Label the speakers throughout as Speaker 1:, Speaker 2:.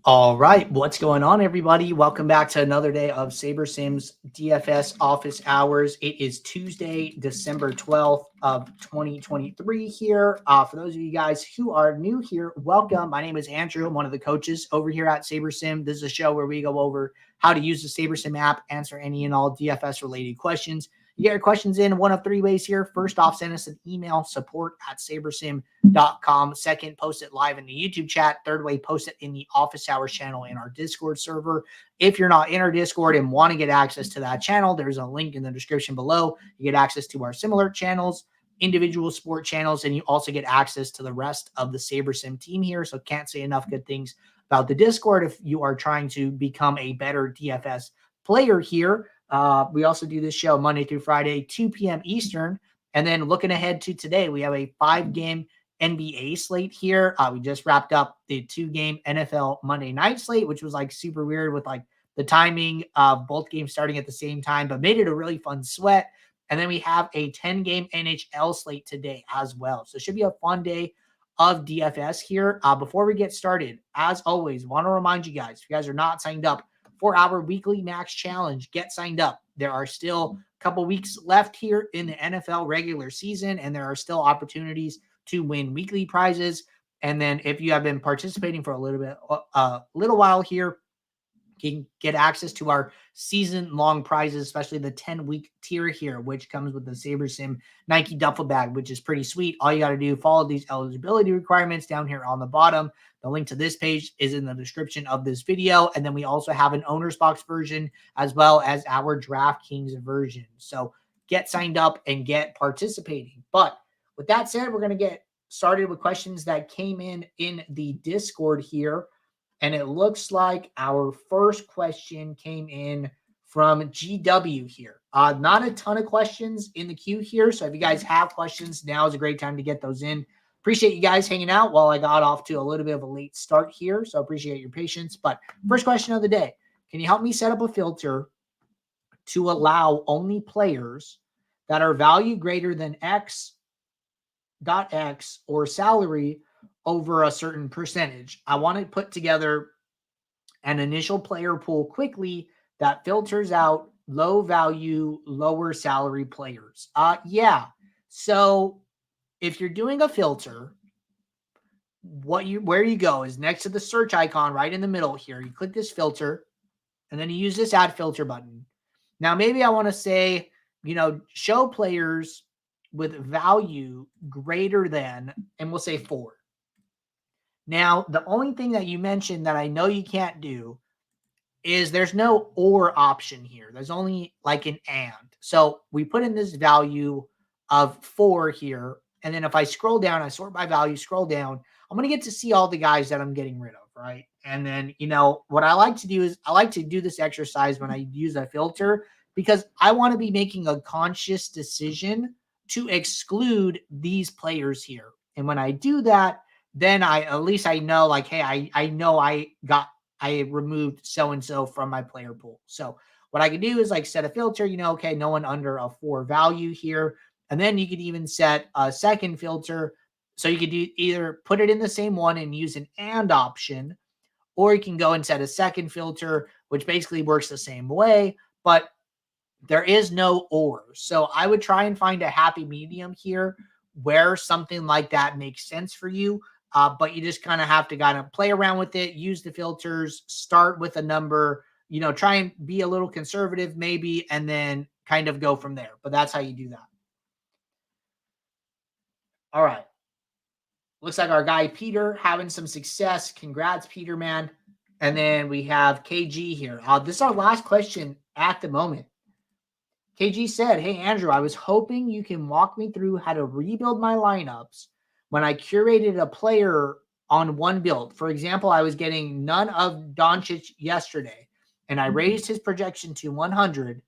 Speaker 1: All right, what's going on, everybody? Welcome back to another day of SaberSim's DFS office hours. It is Tuesday, December 12th of 2023 here. For those of you guys who are new here, welcome. My name is Andrew. I'm one of the coaches over here at SaberSim. This is a show where we go over how to use the SaberSim app, answer any and all DFS-related questions. You get your questions in one of three ways here. First off, send us an email, support@sabersim.com. Second, post it live in the YouTube chat. Third way, post it in the office hours channel in our Discord server. If you're not in our Discord and want to get access to that channel, there's a link in the description below. You get access to our similar channels, individual sport channels, and you also get access to the rest of the SaberSim team here. So can't say enough good things about the Discord if you are trying to become a better DFS player here. We also do this show Monday through Friday, 2 p.m. Eastern. And then looking ahead to today, we have a 5-game NBA slate here. We just wrapped up the 2-game NFL Monday night slate, which was like super weird with like the timing of both games starting at the same time, but made it a really fun sweat. And then we have a 10-game NHL slate today as well. So it should be a fun day of DFS here. Before we get started, as always, want to remind you guys, if you guys are not signed up for our weekly max challenge, get signed up. There are still a couple weeks left here in the NFL regular season, and there are still opportunities to win weekly prizes. And then if you have been participating for a little while here, you can get access to our season-long prizes, especially the 10-week tier here, which comes with the SaberSim Nike duffel bag, which is pretty sweet. All you got to do, follow these eligibility requirements down here on the bottom. The link to this page is in the description of this video. And then we also have an owner's box version as well as our DraftKings version. So get signed up and get participating. But with that said, we're going to get started with questions that came in the Discord here. And it looks like our first question came in from GW here. Not a ton of questions in the queue here. So if you guys have questions, now is a great time to get those in. Appreciate you guys hanging out while I got off to a little bit of a late start here. So appreciate your patience. But first question of the day, can you help me set up a filter to allow only players that are value greater than X or salary over a certain percentage? I want to put together an initial player pool quickly that filters out low value, lower salary players. Yeah. So if you're doing a filter, where you go is next to the search icon right in the middle here. You click this filter and then you use this add filter button. Now, maybe I want to say, show players with value greater than, and we'll say 4. Now, the only thing that you mentioned that I know you can't do is there's no or option here. There's only like an and. So we put in this value of 4 here. And then if I scroll down, I sort by value, scroll down, I'm going to get to see all the guys that I'm getting rid of, right? And then, what I like to do is I like to do this exercise when I use a filter because I want to be making a conscious decision to exclude these players here. And when I do that, then at least I know, like, hey, I know I removed so-and-so from my player pool. So what I can do is like set a filter, okay, no one under a 4 value here. And then you could even set a second filter. So you could do either put it in the same one and use an and option, or you can go and set a second filter, which basically works the same way, but there is no or. So I would try and find a happy medium here where something like that makes sense for you. But you just kind of have to play around with it, use the filters, start with a number, try and be a little conservative maybe, and then kind of go from there. But that's how you do that. All right. Looks like our guy Peter having some success. Congrats, Peter, man. And then we have KG here. This is our last question at the moment. KG said, hey, Andrew, I was hoping you can walk me through how to rebuild my lineups when I curated a player on one build. For example, I was getting none of Doncic yesterday, and I raised his projection to 100,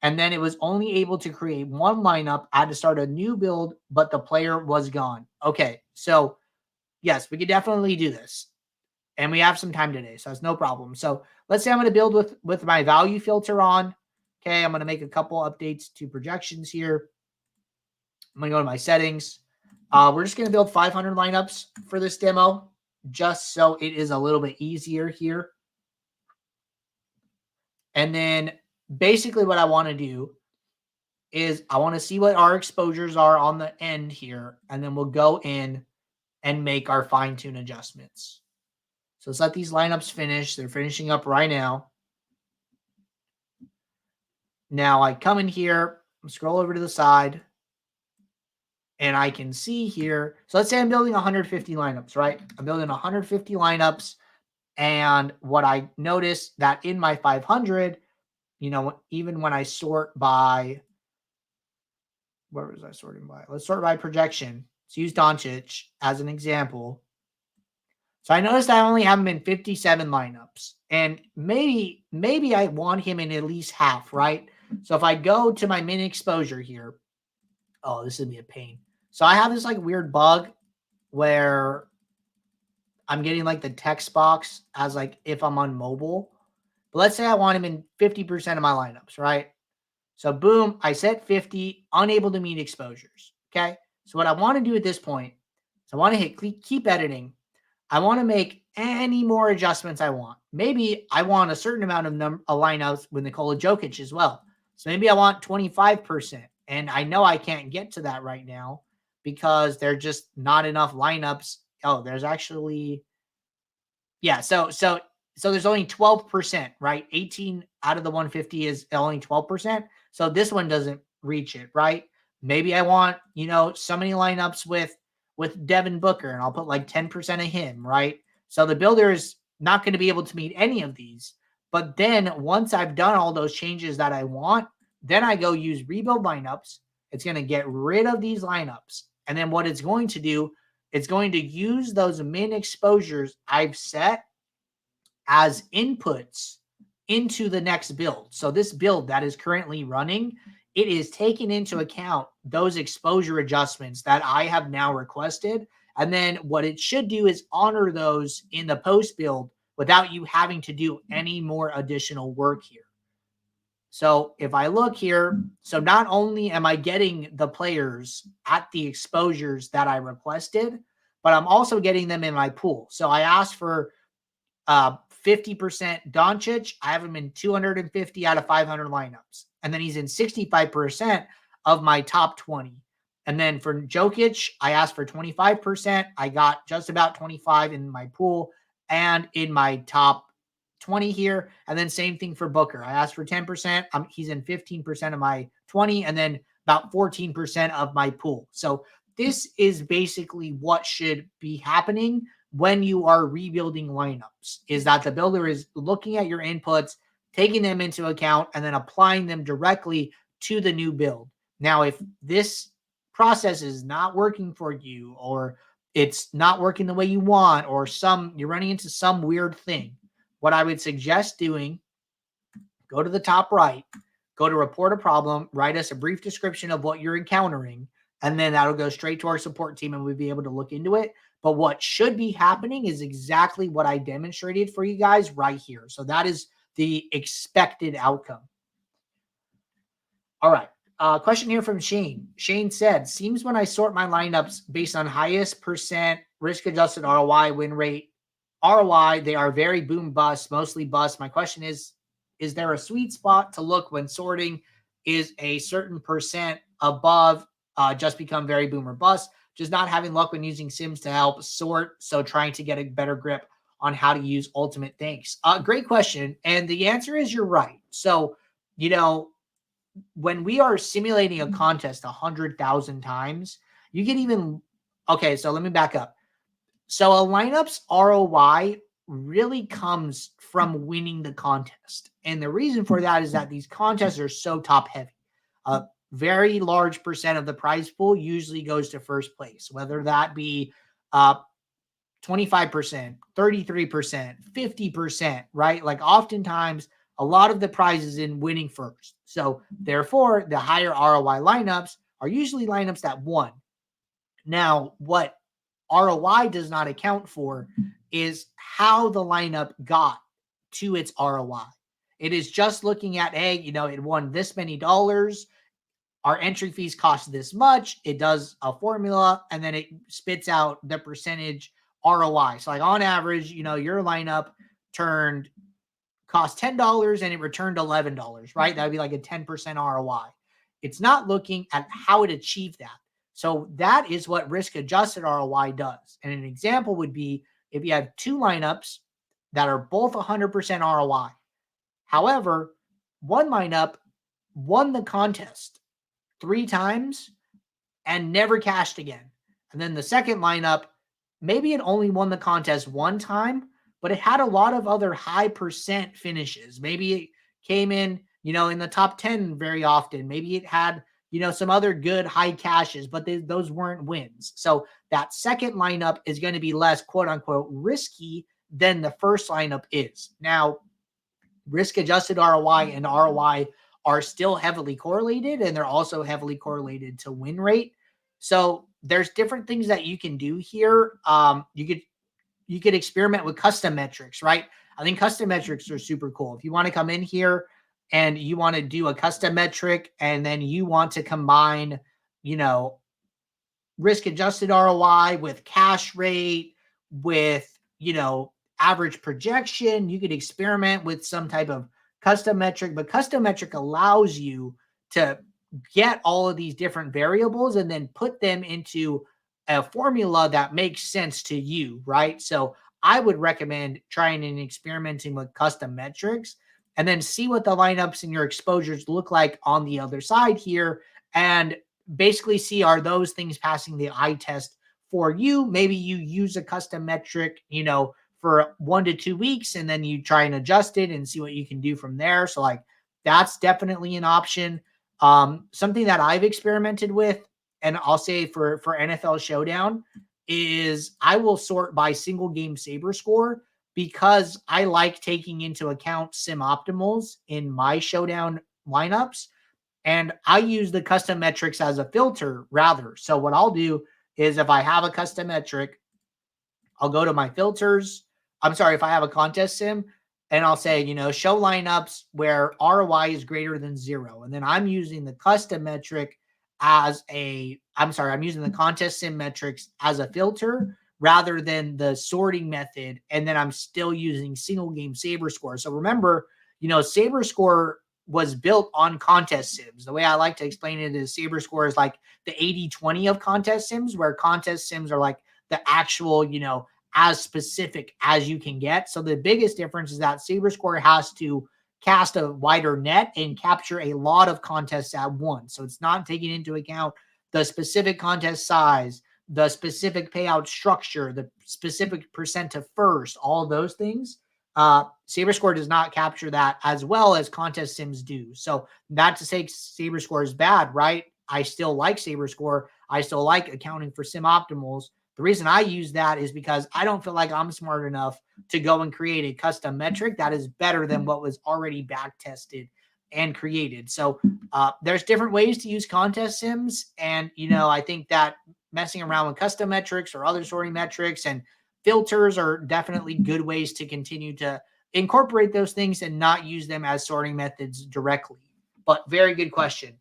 Speaker 1: and then it was only able to create one lineup. I had to start a new build, but the player was gone. Okay, so yes, we could definitely do this. And we have some time today, so it's no problem. So let's say I'm going to build with my value filter on. Okay, I'm going to make a couple updates to projections here. I'm going to go to my settings. We're just going to build 500 lineups for this demo. just so it is a little bit easier here. And then basically what I want to do is I want to see what our exposures are on the end here. And then we'll go in and make our fine tune adjustments. So let's let these lineups finish. They're finishing up right now. Now I come in here, scroll over to the side, and I can see here. So let's say I'm building 150 lineups, right? I'm building 150 lineups. And what I noticed that in my 500, you know, even when I sort by, where was I sorting by? Let's sort by projection. Let's use Doncic as an example. So I noticed I only have him in 57 lineups. And maybe I want him in at least half, right? So if I go to my min exposure here, oh, this would be a pain. So I have this like weird bug where I'm getting like the text box as like if I'm on mobile. But let's say I want him in 50% of my lineups, right? So boom, I set 50, unable to meet exposures. Okay. So what I want to do at this point is I want to hit keep editing. I want to make any more adjustments I want. Maybe I want a certain amount of lineups with Nikola Jokic as well. So maybe I want 25%. And I know I can't get to that right now because there's just not enough lineups. Oh, there's actually, yeah. So there's only 12%, right? 18 out of the 150 is only 12%. So this one doesn't reach it, right? Maybe I want, you know, so many lineups with Devin Booker, and I'll put like 10% of him, right? So the builder is not going to be able to meet any of these. But then once I've done all those changes that I want, then I go use rebuild lineups. It's going to get rid of these lineups. And then what it's going to do, it's going to use those min exposures I've set as inputs into the next build. So this build that is currently running, it is taking into account those exposure adjustments that I have now requested. And then what it should do is honor those in the post build without you having to do any more additional work here. So if I look here, so not only am I getting the players at the exposures that I requested, but I'm also getting them in my pool. So I asked for 50% Doncic. I have him in 250 out of 500 lineups. And then he's in 65% of my top 20. And then for Jokic, I asked for 25%. I got just about 25 in my pool and in my top 20 here. And then same thing for Booker. I asked for 10%. He's in 15% of my 20 and then about 14% of my pool. So this is basically what should be happening when you are rebuilding lineups, is that the builder is looking at your inputs, taking them into account, and then applying them directly to the new build. Now, if this process is not working for you, or it's not working the way you want, or you're running into some weird thing, what I would suggest doing, go to the top right, go to report a problem, write us a brief description of what you're encountering, and then that'll go straight to our support team and we'll be able to look into it. But what should be happening is exactly what I demonstrated for you guys right here. So that is the expected outcome. All right. Question here from Shane. Shane said, seems when I sort my lineups based on highest percent risk-adjusted ROI, win rate, ROI, they are very boom bust, mostly bust. My question is there a sweet spot to look when sorting? Is a certain percent above just become very boom or bust? Just not having luck when using Sims to help sort. So trying to get a better grip on how to use Ultimate. Thanks. Great question. And the answer is you're right. So, you know, when we are simulating a contest 100,000 times, you get even, okay, so let me back up. So a lineup's ROI really comes from winning the contest. And the reason for that is that these contests are so top heavy. Very large percent of the prize pool usually goes to first place, whether that be 25%, 33%, 50%, right? Like oftentimes a lot of the prize is in winning first. So therefore, the higher ROI lineups are usually lineups that won. Now, what ROI does not account for is how the lineup got to its ROI. It is just looking at, hey, you know, it won this many dollars. Our entry fees cost this much. It does a formula, and then it spits out the percentage ROI. So like on average, your lineup cost $10 and it returned $11, right? That would be like a 10% ROI. It's not looking at how it achieved that. So that is what risk adjusted ROI does. And an example would be if you have two lineups that are both 100% ROI. However, one lineup won the contest 3 times and never cashed again. And then the second lineup, maybe it only won the contest 1 time, but it had a lot of other high percent finishes. Maybe it came in, in the top 10 very often. Maybe it had, some other good high cashes, but those weren't wins. So that second lineup is going to be less quote unquote risky than the first lineup is. Now, risk adjusted ROI and ROI are still heavily correlated, and they're also heavily correlated to win rate. So there's different things that you can do here. You could experiment with custom metrics, right? I think custom metrics are super cool. If you want to come in here and you want to do a custom metric and then you want to combine, risk adjusted ROI with cash rate, with, average projection, you could experiment with some type of custom metric, but custom metric allows you to get all of these different variables and then put them into a formula that makes sense to you, right? So I would recommend trying and experimenting with custom metrics and then see what the lineups and your exposures look like on the other side here and basically see, are those things passing the eye test for you? Maybe you use a custom metric, for 1 to 2 weeks, and then you try and adjust it and see what you can do from there. So like that's definitely an option. Something that I've experimented with, and I'll say for NFL Showdown, is I will sort by single game saber score because I like taking into account sim optimals in my Showdown lineups. And I use the custom metrics as a filter rather. So what I'll do is if I have a custom metric, I'll go to my filters. If I have a contest sim and I'll say, show lineups where ROI is greater than 0. And then I'm using the custom metric I'm using the contest sim metrics as a filter rather than the sorting method. And then I'm still using single game saber score. So remember, saber score was built on contest sims. The way I like to explain it is saber score is like the 80-20 of contest sims, where contest sims are like the actual, as specific as you can get. So the biggest difference is that saber score has to cast a wider net and capture a lot of contests at once. So it's not taking into account the specific contest size, the specific payout structure, the specific percent to first, all of those things. Saber score does not capture that as well as contest sims do. So not to say saber score is bad, right? I still like saber score. I still like accounting for sim optimals. The reason I use that is because I don't feel like I'm smart enough to go and create a custom metric that is better than what was already back tested and created. So there's different ways to use contest sims. And, I think that messing around with custom metrics or other sorting metrics and filters are definitely good ways to continue to incorporate those things and not use them as sorting methods directly. But very good question.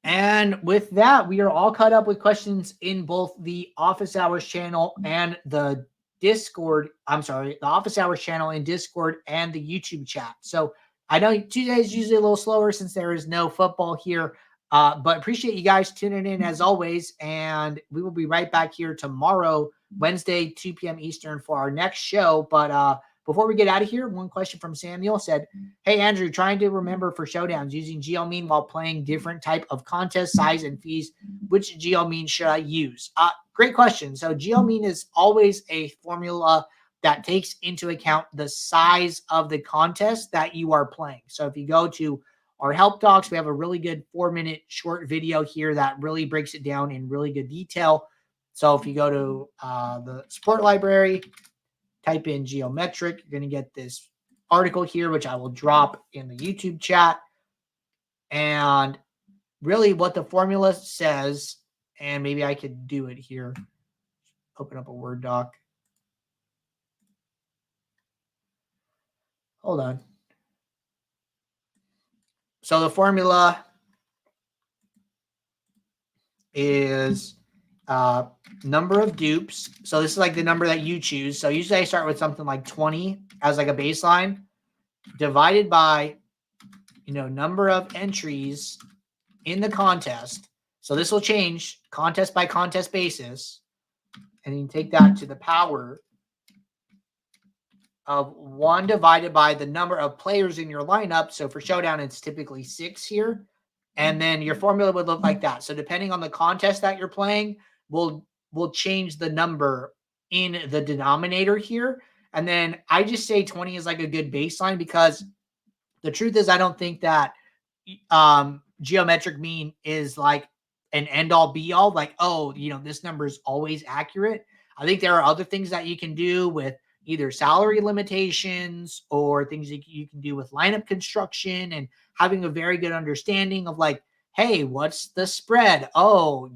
Speaker 1: And with that, we are all caught up with questions in both the Office Hours channel and the Discord. The Office Hours channel in Discord and the YouTube chat. So I know Tuesday is usually a little slower since there is no football here, but appreciate you guys tuning in as always. And we will be right back here tomorrow, Wednesday, 2 p.m. Eastern for our next show. But before we get out of here, one question from Samuel said, "Hey, Andrew, trying to remember for showdowns using Geomean while playing different type of contest size and fees. Which Geomean should I use?" Great question. So Geomean is always a formula that takes into account the size of the contest that you are playing. So if you go to our help docs, we have a really good 4-minute short video here that really breaks it down in really good detail. So if you go to the support library, type in geometric, you're going to get this article here, which I will drop in the YouTube chat. And really what the formula says, and maybe I could do it here. Open up a Word doc. Hold on. So the formula is number of dupes. So this is like the number that you choose. So usually I start with something like 20 as like a baseline divided by, number of entries in the contest. So this will change contest by contest basis. And you take that to the power of 1 divided by the number of players in your lineup. So for Showdown, it's typically 6 here. And then your formula would look like that. So depending on the contest that you're playing, we'll change the number in the denominator here. And then I just say 20 is like a good baseline, because the truth is I don't think that geometric mean is like an end all be all, like, oh, this number is always accurate. I think there are other things that you can do with either salary limitations or things that you can do with lineup construction, and having a very good understanding of like, hey, what's the spread? Oh,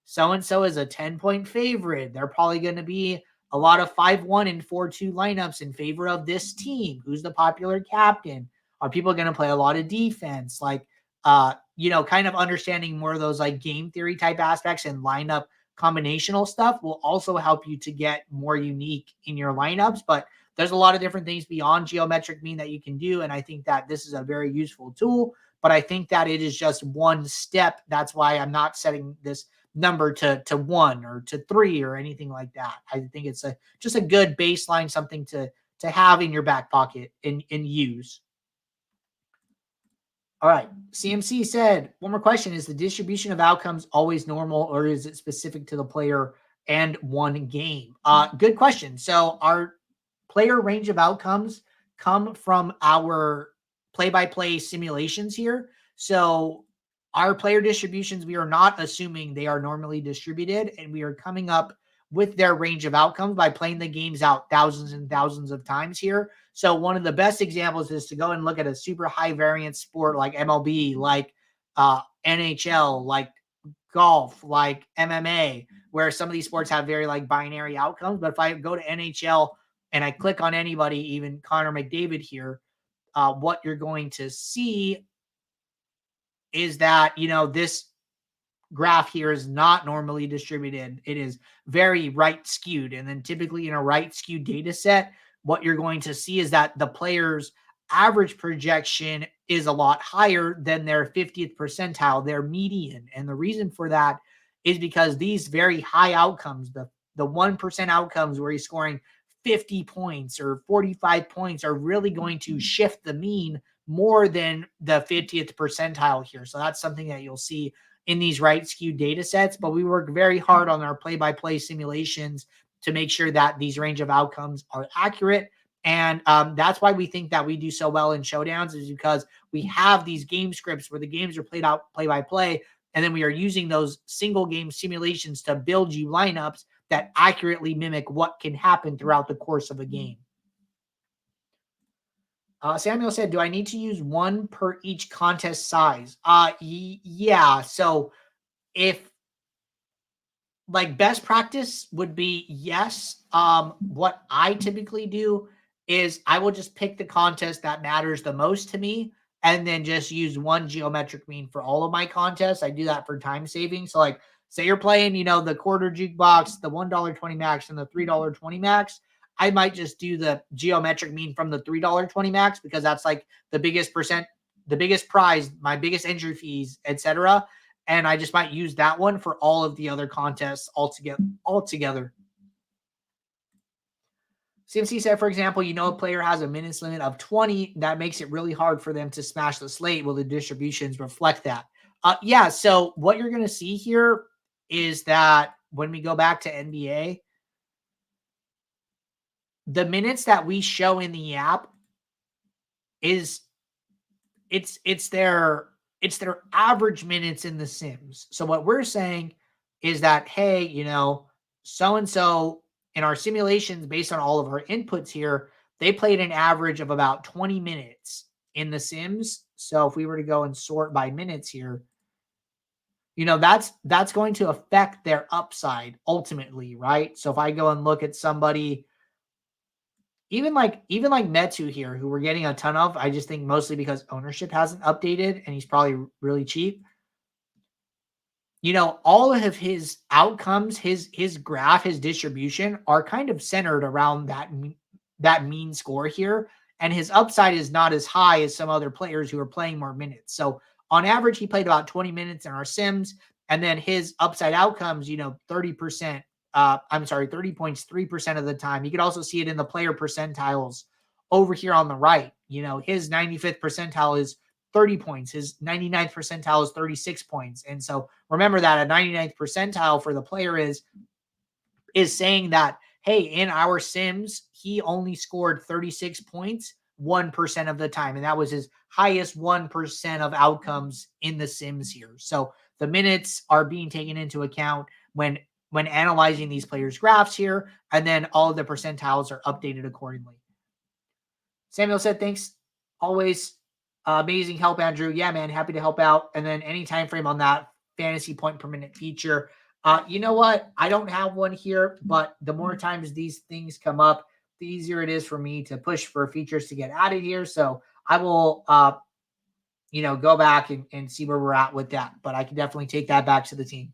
Speaker 1: so-and-so is a 10-point favorite. They're probably going to be a lot of 5-1 and 4-2 lineups in favor of this team. Who's the popular captain? Are people going to play a lot of defense? Like, kind of understanding more of those like game theory type aspects and lineup combinational stuff will also help you to get more unique in your lineups. But there's a lot of different things beyond geometric mean that you can do. And I think that this is a very useful tool, but I think that it is just one step. That's why I'm not setting this number to 1 or to 3 or anything like that. I think it's just a good baseline, something to have in your back pocket and use. All right. CMC said, one more question. Is the distribution of outcomes always normal, or is it specific to the player and one game? Good question. So our player range of outcomes come from our play-by-play simulations here. So our player distributions, we are not assuming they are normally distributed, and we are coming up with their range of outcomes by playing the games out thousands and thousands of times here. So one of the best examples is to go and look at a super high variance sport like MLB, like NHL, like golf, like MMA, where some of these sports have very like binary outcomes. But if I go to NHL and I click on anybody, even Connor McDavid here, what you're going to see is that, this graph here is not normally distributed. It is very right skewed. And then typically in a right skewed data set, what you're going to see is that the player's average projection is a lot higher than their 50th percentile, their median. And the reason for that is because these very high outcomes, the 1% outcomes where he's scoring 50 points or 45 points, are really going to shift the mean more than the 50th percentile here. So that's something that you'll see in these right skewed data sets. But we work very hard on our play-by-play simulations to make sure that these range of outcomes are accurate. And that's why we think that we do so well in showdowns, is because we have these game scripts where the games are played out play-by-play, and then we are using those single game simulations to build you lineups that accurately mimic what can happen throughout the course of a game. Samuel said, do I need to use 1 per each contest size? Yeah. So if like best practice would be yes. What I typically do is I will just pick the contest that matters the most to me, and then just use 1 geometric mean for all of my contests. I do that for time saving. So like, say you're playing, the quarter jukebox, the $1.20 max and the $3.20 max. I might just do the geometric mean from the $3.20 max, because that's like the biggest prize, my biggest entry fees, etc. And I just might use that one for all of the other contests altogether. CMC said, for example, a player has a minutes limit of 20. That makes it really hard for them to smash the slate. Will the distributions reflect that? Yeah. So what you're going to see here is that when we go back to NBA, the minutes that we show in the app it's their average minutes in the Sims. So what we're saying is that, hey, so-and-so in our simulations, based on all of our inputs here, they played an average of about 20 minutes in the Sims. So if we were to go and sort by minutes here, that's going to affect their upside ultimately, right? So if I go and look at somebody, even like Metu here, who we're getting a ton of, I just think mostly because ownership hasn't updated and he's probably really cheap. you know, all of his outcomes, his graph, his distribution are kind of centered around that mean score here. And his upside is not as high as some other players who are playing more minutes. So on average, he played about 20 minutes in our sims. And then his upside outcomes, you know, 30%, I'm sorry, 30 points, 3% of the time. You could also see it in the player percentiles over here on the right. You know, his 95th percentile is 30 points. His 99th percentile is 36 points. And so remember that a 99th percentile for the player is saying that, hey, in our sims, he only scored 36 points 1% of the time. And that was his highest 1% of outcomes in the sims here. So the minutes are being taken into account when analyzing these players' graphs here, and then all of the percentiles are updated accordingly. Samuel said, thanks. Always amazing help, Andrew. Yeah, man, happy to help out. And then any time frame on that fantasy point per minute feature. You know what? I don't have one here, but the more times these things come up, the easier it is for me to push for features to get added here. So I will, you know, go back and see where we're at with that. But I can definitely take that back to the team.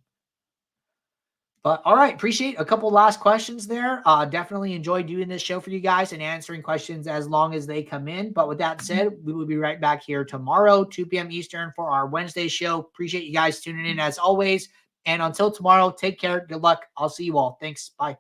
Speaker 1: But all right, appreciate a couple last questions there. Definitely enjoy doing this show for you guys and answering questions as long as they come in. But with that said, we will be right back here tomorrow, 2 p.m. Eastern for our Wednesday show. Appreciate you guys tuning in as always. And until tomorrow, take care. Good luck. I'll see you all. Thanks. Bye.